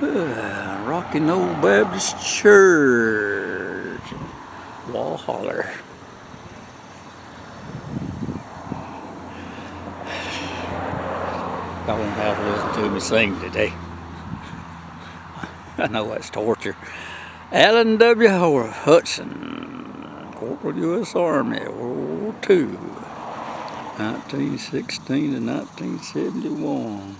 Rocky Knoll Baptist Church, Walhalla. I won't have to listen to me sing today. I know that's torture. Allen W. Hudson, Corporal U.S. Army, World War II, 1916 to 1971.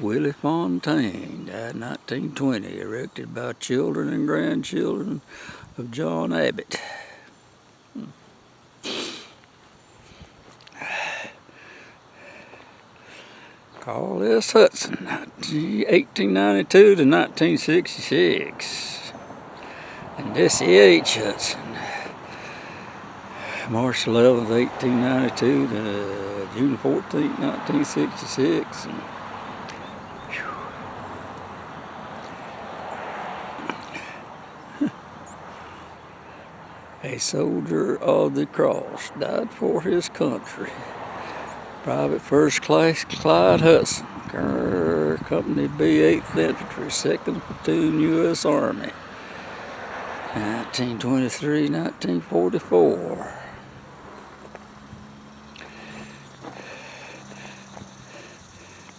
Willie Fontaine died 1920, erected by children and grandchildren of John Abbott. Carl S. Hudson, 1892 to 1966. And Jesse H. Hudson, March 11th, 1892 to June 14th, 1966. And, a soldier of the cross, died for his country. Private First Class Clyde Hudson, Company B, 8th Infantry, 2nd Platoon, U.S. Army, 1923-1944.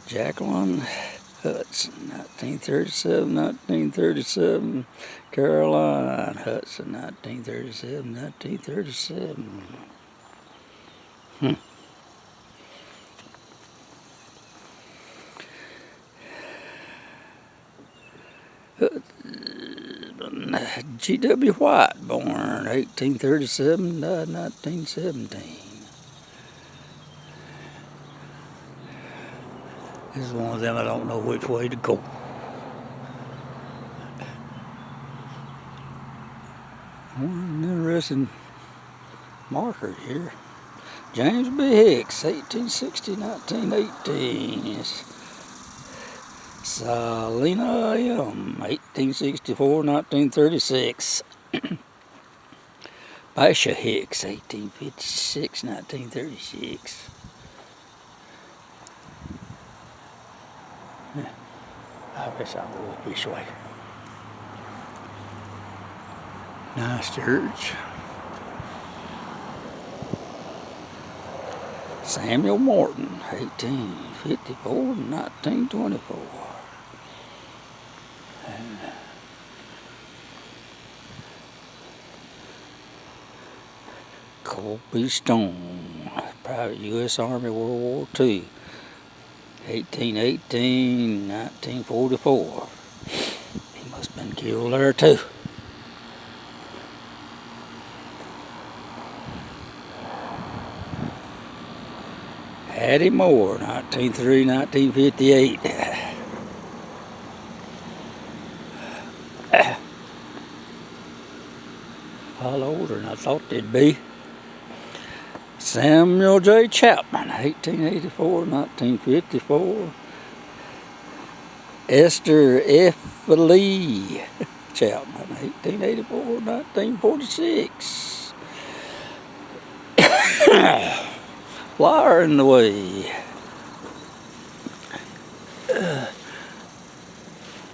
Jacqueline Hudson, 1937-1937. Caroline Hudson, 1937-1937. G.W. White, born 1837, died 1917. This is one of them I don't know which way to go. One interesting marker here. James B. Hicks, 1860-1918. Salina M., 1864-1936. Basia Hicks, 1856-1936. I guess I'll go up this way. Nice church. Samuel Morton, 1854-1924. Colby Stone, Private U.S. Army, World War II, 1818-1944. He must have been killed there too. Hattie Moore, 1903-1958. A lot older than I thought they'd be. Samuel J. Chapman, 1884-1954. Esther F. Lee Chapman, 1884-1946. Flyer in the way.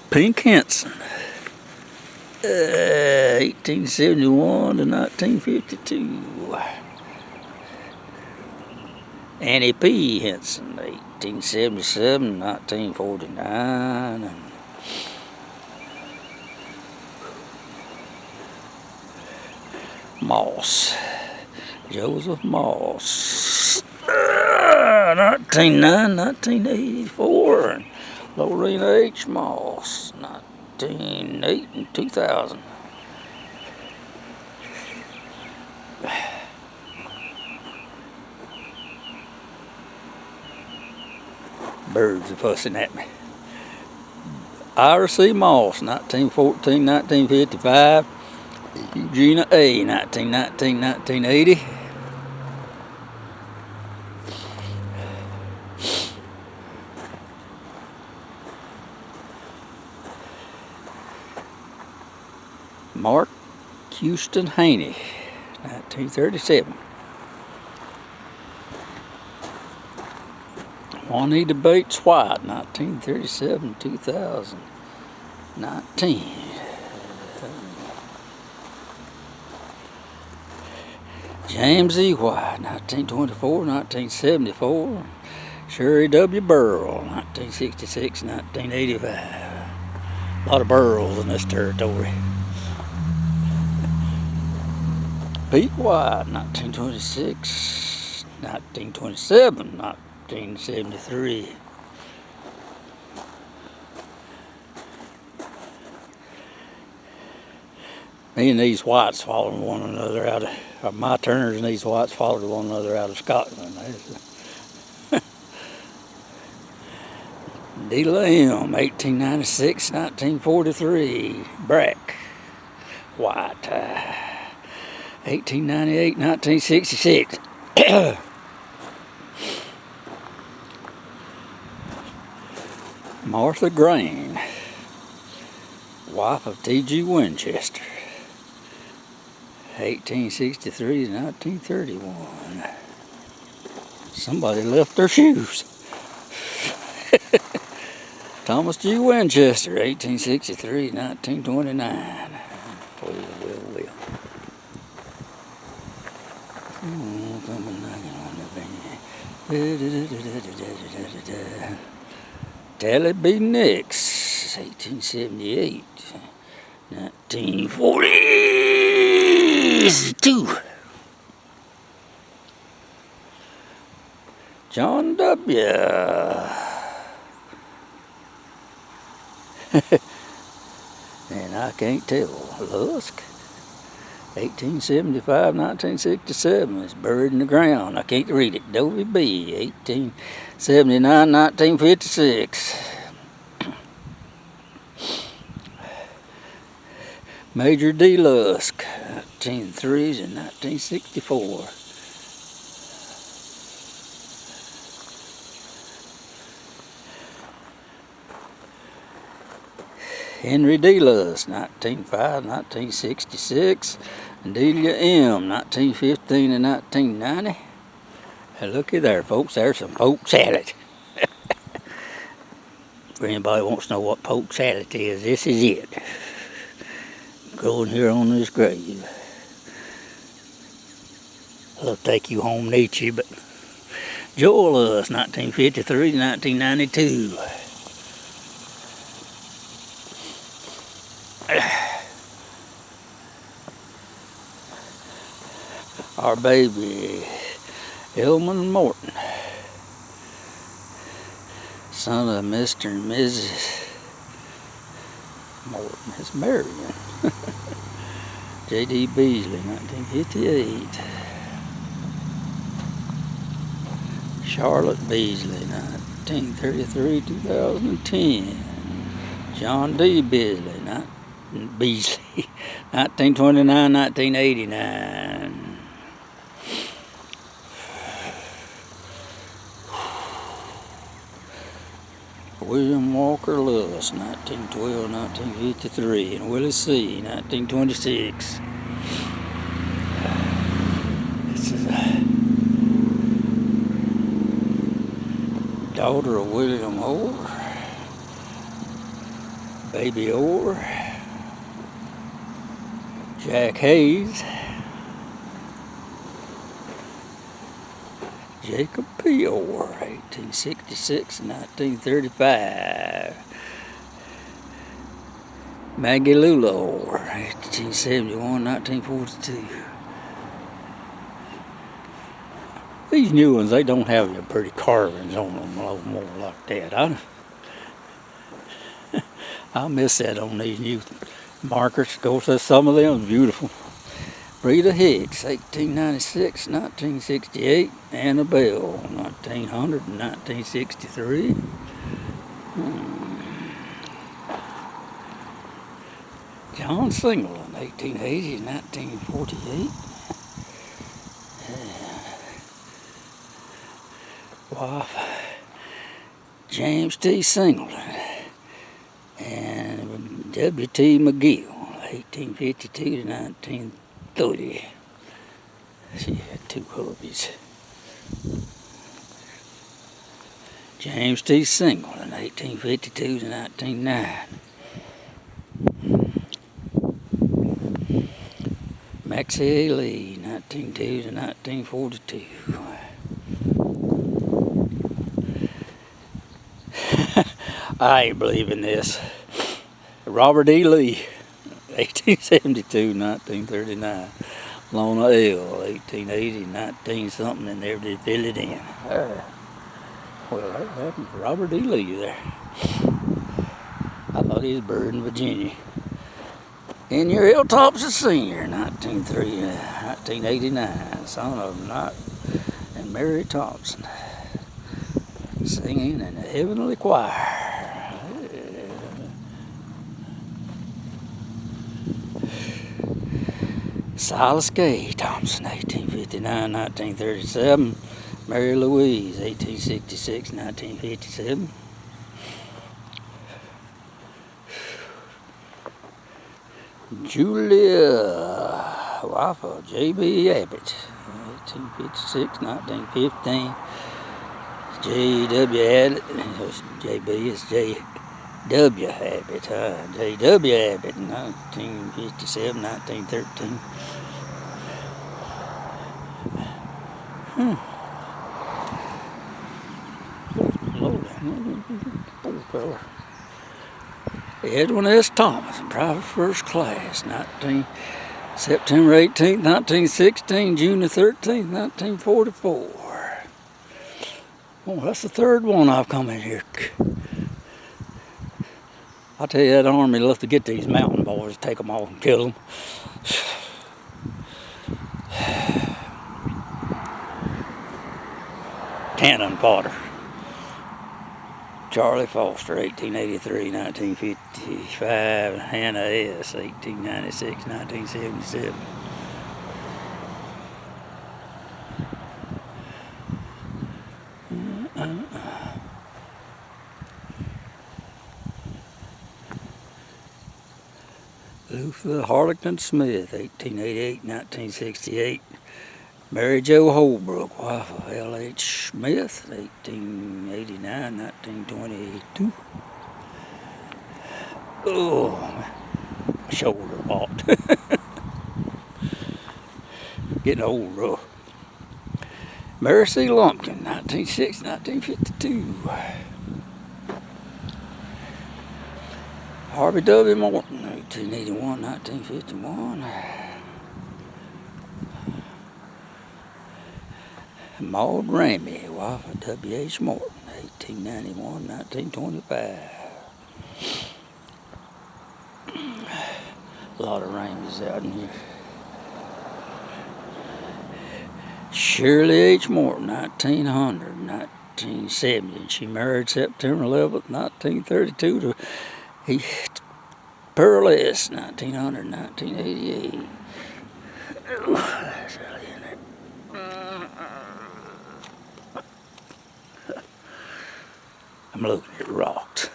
Pink Henson, 1871 to 1952. Annie P. Henson, 1877 1949. And Moss, Joseph Moss, 1984. And Lorena H. Moss, 1908 and 2000. Birds are fussing at me. Ira C. Moss, 1914-1955. Eugenia A., 1919-1980. Mark Houston Haney, 1937. Juanita Bates White, 1937-2019. James E. White, 1924-1974. Sherry W. Burrell, 1966-1985. A lot of Burrells in this territory. Pete White, 1926, 1927, 1973. Me and these Whites followed one another out of my Turners, and these Whites followed one another out of Scotland. D. Lamb, 1896-1943. Brack White, 1898-1966. Martha Grain, wife of T.G. Winchester, 1863-1931. Somebody left their shoes. Thomas G. Winchester, 1863-1929. Well. Tally B. Nix, 1878, 1942. John W. And I can't tell. Lusk, 1875-1967. It's buried in the ground. I can't read it. Dovey B, 1879-1956. Major D. Lusk, 1903s and 1964. Henry D. Lusk, 1905-1966. Delia M., 1915 and 1990. Hey, looky there, folks. There's some poke salad. If anybody wants to know what poke salad is, this is it. Growing here on this grave. I'll take you home and eat you, but Joel Lusk, 1953-1992. Our baby, Elman Morton, son of Mr. and Mrs. Morton, is Marion. J.D. Beasley, 1958. Charlotte Beasley, 1933-2010. John D. Beasley, 1929-1989. William Walker Lewis, 1912-1953, and Willie C., 1926. This is a daughter of William Orr, Baby Orr, Jack Hayes, Jacob P. Orr, 1866-1935. Maggie Lula Orr, 1871-1942. These new ones, they don't have the pretty carvings on them a little more like that. I miss that on these new markers. Of course, some of them are beautiful. Rita Hicks, 1896-1968. Annabelle, 1900-1963. John Singleton, 1880-1948. Wife, James T. Singleton. And W.T. McGill, 1852-1930. She had two hubbies. James T. Singleton, 1852 to 1909. Maxie A. Lee, 1902 to 1942. I ain't believing this. Robert E. Lee, 1872 1939. Lona L, 1880 19 something, and there they fill it in. Well, that happened to Robert E. Lee there. I thought he was buried in Virginia. In your Hilltops a Senior, 1989, son of Knott and Mary Thompson, singing in the Heavenly Choir. Silas K. Thompson, 1859, 1937. Mary Louise, 1866, 1957. Julia, wife of J.B. Abbott, 1856, 1915. J.W. Abbott, J.B. is J.W. Abbott, J.W. Abbott, 1957, 1913. Lord, poor fella. Edwin S. Thomas, private first class, September 18th, 1916, June the 13th, 1944. Oh, that's the third one I've come in here. I tell you, that army left to get these mountain boys, take them all and kill them. Cannon fodder. Charlie Foster, 1883, 1955. Hannah S., 1896, 1977. Luther Harlington Smith, 1888, 1968. Mary Jo Holbrook, wife of L.H. Smith, 1889, 1922. Oh, my shoulder popped. Getting old, rough. Mary C. Lumpkin, 1960, 1952. Harvey W. Morton, 1881, 1951. Maud Ramey, wife of W.H. Morton, 1891, 1925. A lot of Rameys out in here. Shirley H. Morton, 1900, 1970. She married September 11th, 1932 to Pearl S., 1900, 1988. That's early in there. I'm looking at rocks.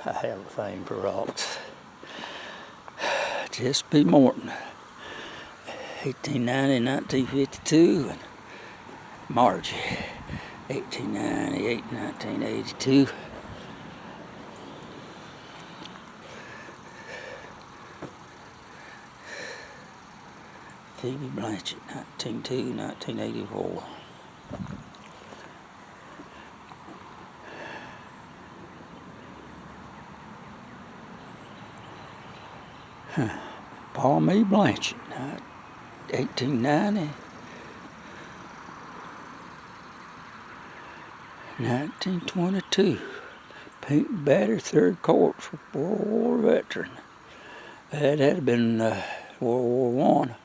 I have a thing for rocks. Just B. Morton, 1890, 1952. And Margie, 1898, 1982. Phoebe Blanchett, 1902, 1984. Paul E. Blanchett, 1890, 1922. Pink Batter, 3rd Corps, World War veteran. That had been World War I.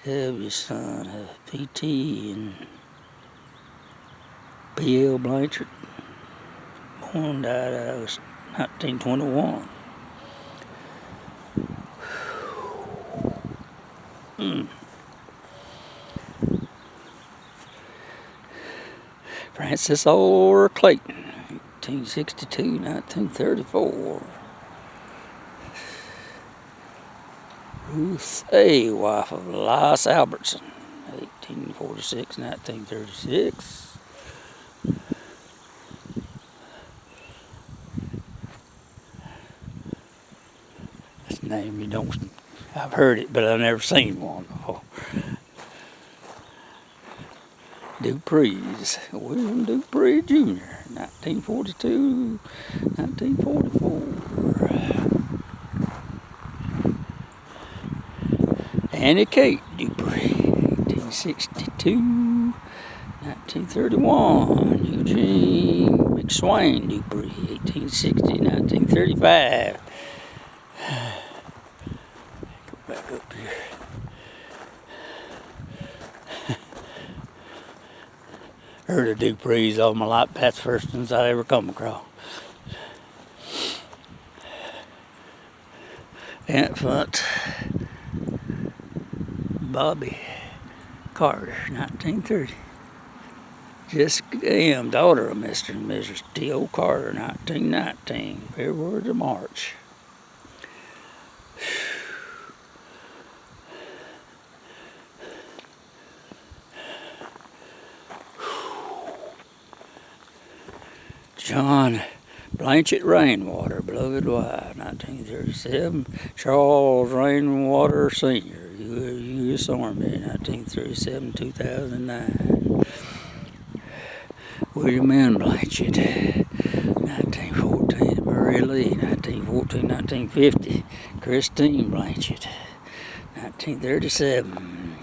W. son of P.T. and P.L. Blanchard. Born, died out of 1921. Francis Orr Clayton, 1862, 1934. Ruth A., wife of Elias Albertson, 1846, 1936. That's a name you don't, I've heard it, but I've never seen one before. Dupree's, William Dupree Jr., 1942, 1944. Annie Kate Dupree, 1862, 1931. Eugene McSwain Dupree, 1860, 1935. Go back up here. Heard of Dupree's all my life. That's the first ones I ever come across. Infant Bobby Carter, 1930. Jessica M., daughter of Mr. and Mrs. T.O. Carter, 1919, February to March. John Blanchett Rainwater, beloved wife, 1937. Charles Rainwater Sr., U.S. Army, 1937-2009. William N. Blanchett, 1914. Murray Lee, 1914-1950. Christine Blanchett, 1937.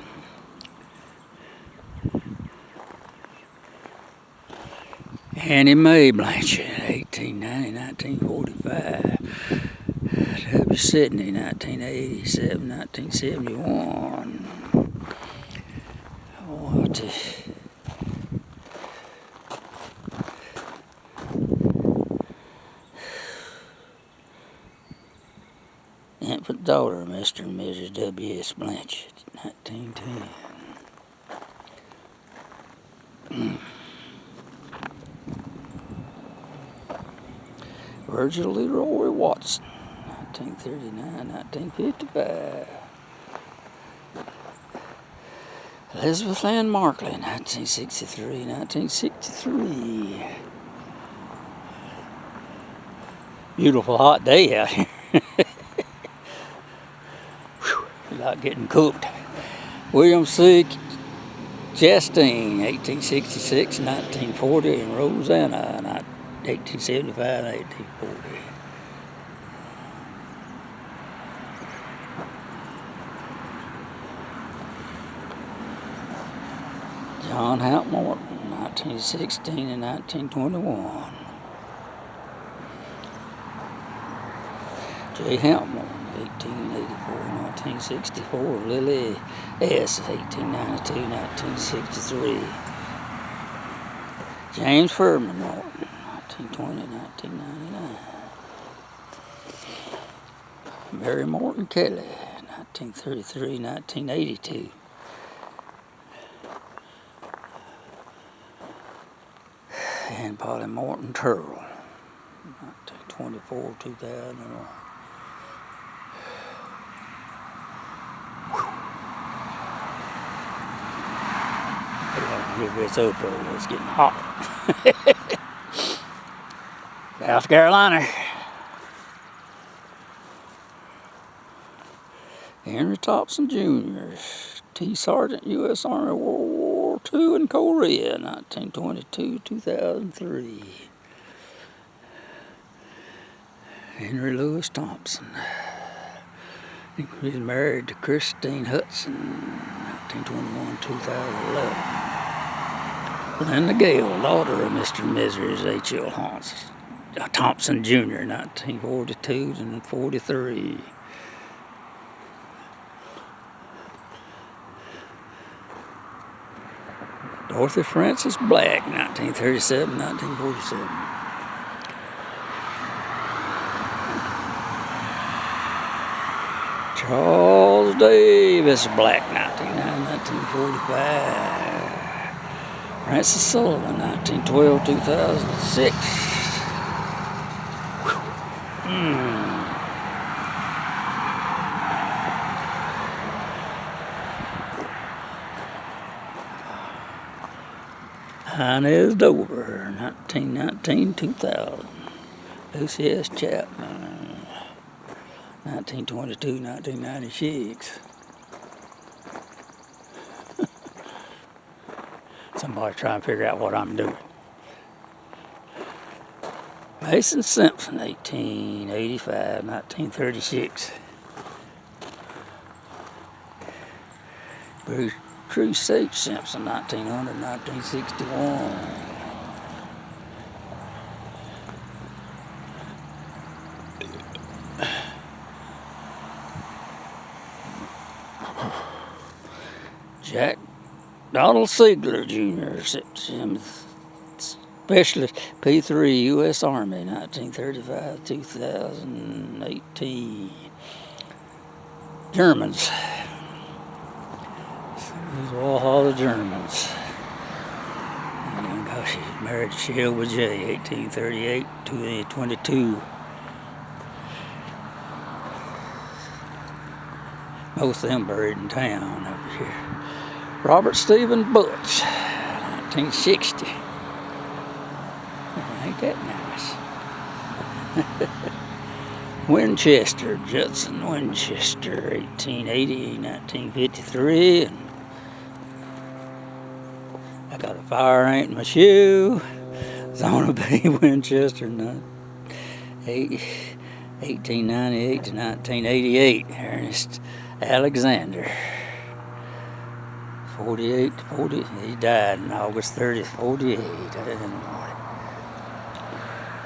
Annie Mae Blanchett, 1890-1945. W. Sidney, 1987-1971. What? Infant daughter of Mr. and Mrs. W. S. Blanchett, 1910. Virgil Leroy Watson, 1939-1955. Elizabeth Ann Markley, 1963-1963. Beautiful hot day out here. Like getting cooked. William C. Chastain, 1866-1940, and Rosanna, 1875-1840. John Hount Morton, 1916 and 1921. J. Hount Morton, 1884-1964. Lily S., 1892-1963. James Furman Morton, 1920-1999. Mary Morton Kelly, 1933-1982. And Polly Morton Turrell, 1924-2001. Give this up early, it's getting hot. South Carolina. Henry Thompson Jr., T. Sergeant, U.S. Army, World War II in Korea, 1922-2003. Henry Louis Thompson. He's married to Christine Hudson, 1921-2011. Linda Gale, daughter of Mr. and Mrs. H.L. Thompson Jr., 1942-43. Dorothy Frances Black, 1937-1947. Charles Davis Black, 1945. Francis Sullivan, 1912-2006. Inez Dover, 1919-2000. Lucy S. Chapman, 1922-1996. Somebody trying to figure out what I'm doing. Mason Simpson, 1885-1936. Bruce H. Simpson, 1900-1961. Jack Donald Ziegler Jr., Specialist, P3, U.S. Army, 1935-2018. Germans. These Walhalla Germans. And she married Shelby J, 1838-2022. Most of them buried in town over here. Robert Stephen Butch, 1960. Ain't that nice? Winchester, Judson Winchester, 1880-1953. And I got a fire ant in my shoe. Zona B. Winchester, 1898-1988. Ernest Alexander, 48-40. He died on August 30th, 48. I didn't know it.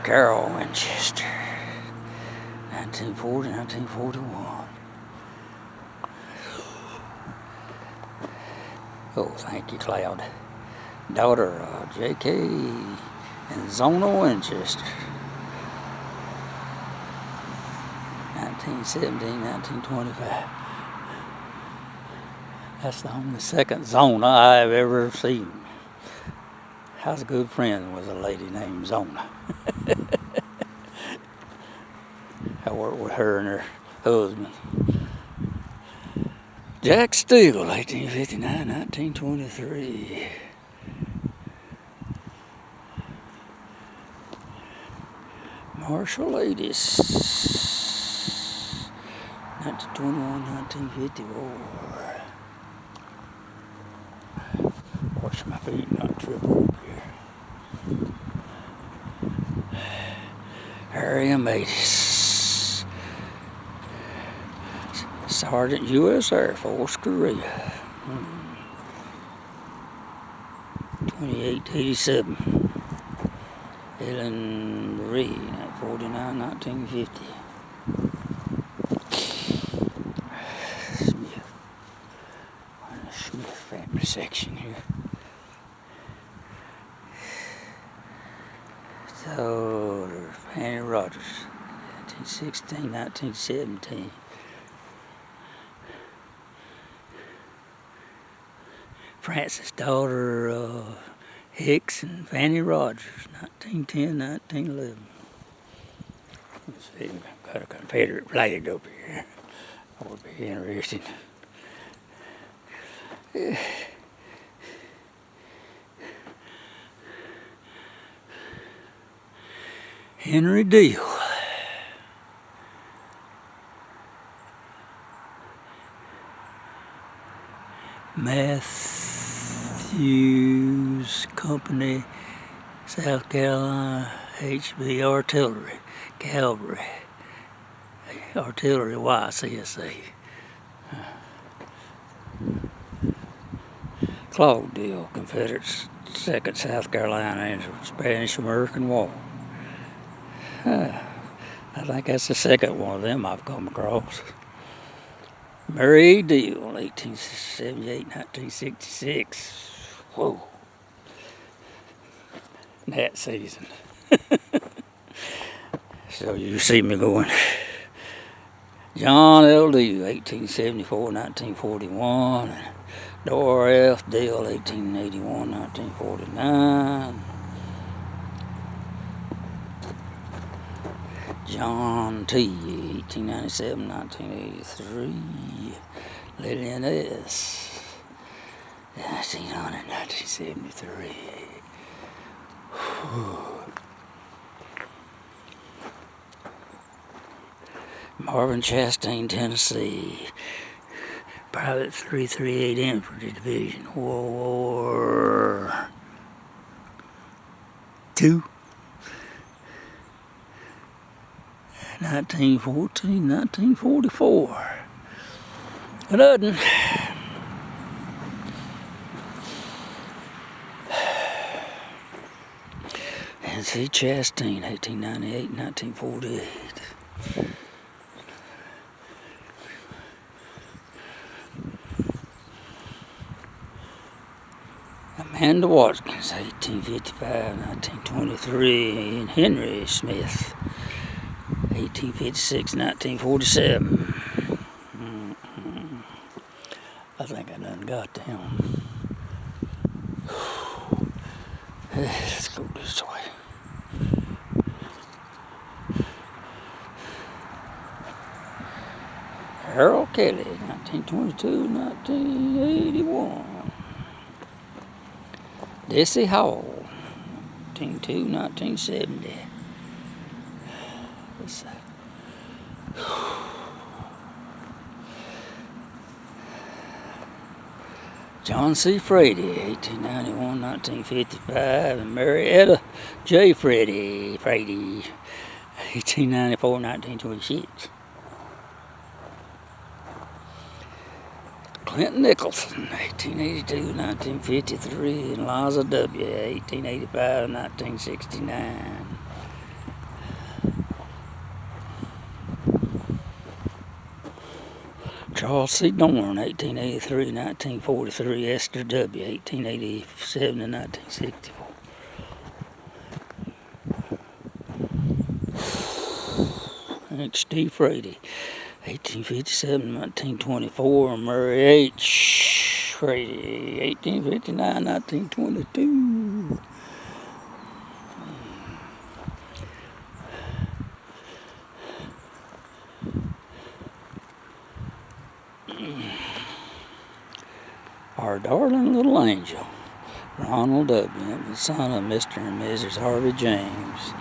Carol Winchester, 1940-1941. Oh, thank you, Cloud. Daughter of J.K. and Zona Winchester, 1917-1925. That's the only second Zona I've ever seen. I was a good friend with a lady named Zona. I worked with her and her husband. Jack Steele, 1859-1923. Marshall Ladies, 1921-1954. Watch my feet not trip over here. Harry Amatis, Sergeant U.S. Air Force, Korea, 28-87. Ellen Marie, 49-1950. Smith family section here. So, Fanny Rogers, 1916-1917. Francis, daughter of Hicks and Fanny Rogers, 1910-1911. Let's see, we've got a Confederate flag up here. That would be interesting. Henry Deal. Matthews Company, South Carolina, HB Artillery, Cavalry, Artillery YCSA. Claude Deal, Confederate, 2nd South Carolina in the Spanish-American War. I think that's the second one of them I've come across. Murray Deal, 1878-1966. Whoa. That season. So you see me going. John L. Deal, 1874-1941. Dora F. Deal, 1881-1949. John T., 1897-1983. Lillian S., 1900-1973. Marvin Chastain, Tennessee. Private 338 Infantry Division, World War II. 1914, 1944. But other and see Chastain, 1898, 1948. Amanda Watkins, 1855, 1923, and Henry Smith, 1856, 1947. I think I done got them. Let's go this way. Harold Kelly, 1922, 1981. Desi Hall, 1902, 1970. What's that? John C. Frady, 1891, 1955, and Marietta J. Frady, 1894, 1926. Clinton Nicholson, 1882, 1953, and Liza W., 1885, 1969. Charles C. Dorn, 1883, 1943, Esther W., 1887 and 1964. Steve Frady, 1857, 1924, Murray H. Frady, 1859, 1922. Our darling little angel, Ronald W., the son of Mr. and Mrs. Harvey James,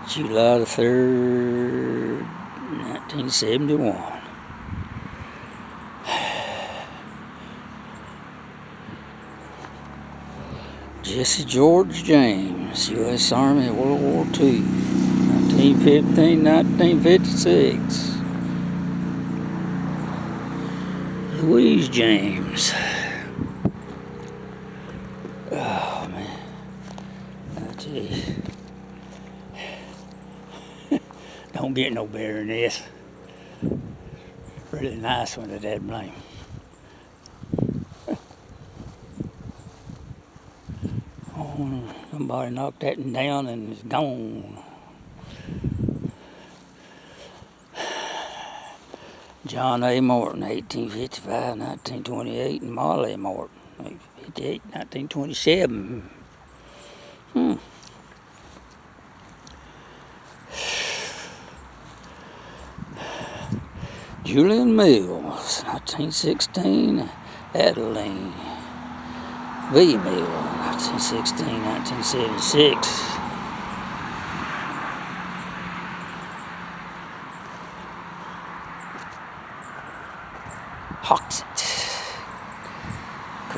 July the 3rd, 1971. Jesse George James, U.S. Army, World War II, 1915, 1956. Louise James. Oh, man. Oh, geez. Don't get no better than this. Really nice one at that blame. Oh, somebody knocked that one down and it's gone. John A. Morton, 1855, 1928, and Molly Morton, 1858, 1927. Julian Mills, 1916, Adeline V. Mills, 1916, 1976.